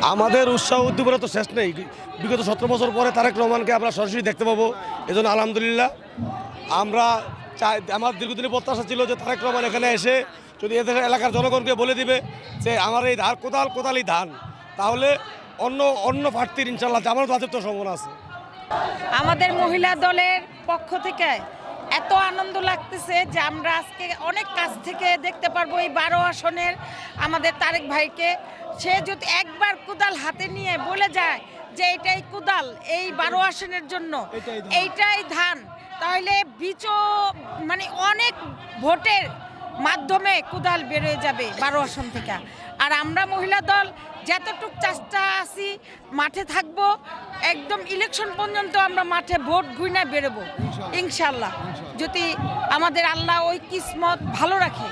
আমাদের উৎসাহ উদ্দীপনা তো শেষ নেই। বিগত 17 বছর পরে তারেক রহমানকে আমরা সরাসরি দেখতে পাবো, এজন্য আলহামদুলিল্লাহ। আমরা চাই, আমার দীর্ঘদিনের প্রত্যাশা ছিল যে তারেক রহমান এখানে এসে যদি এদের এলাকার জনগণকে বলে দিবে যে আমার এই ধান কোদালই ধান, তাহলে অন্য অন্য প্রার্থীর ইনশাল্লাহ জামানত রাজত্ব সম্ভাবনা আছে। আমাদের মহিলা দলের পক্ষ থেকে এত আনন্দ লাগতেছে যে আমরা আজকে অনেক কাছ থেকে দেখতে পারবো এই 12 আসনের আমাদের তারেক ভাইকে। সে যদি একবার কোদাল হাতে নিয়ে বলে যায় যে এটাই কোদাল এই 12 আসনের জন্য, এইটাই ধান, তাহলে মানে অনেক ভোটের মাধ্যমে কোদাল বেরোয় যাবে 12 আসন থেকে। আর আমরা মহিলা দল যতটুক চেষ্টা আছি মাঠে থাকবো, একদম ইলেকশন পর্যন্ত আমরা মাঠে ভোট গুইনা বেরোবো ইনশাল্লাহ, যদি আমাদের আল্লাহ ওই কিসমত ভালো রাখে।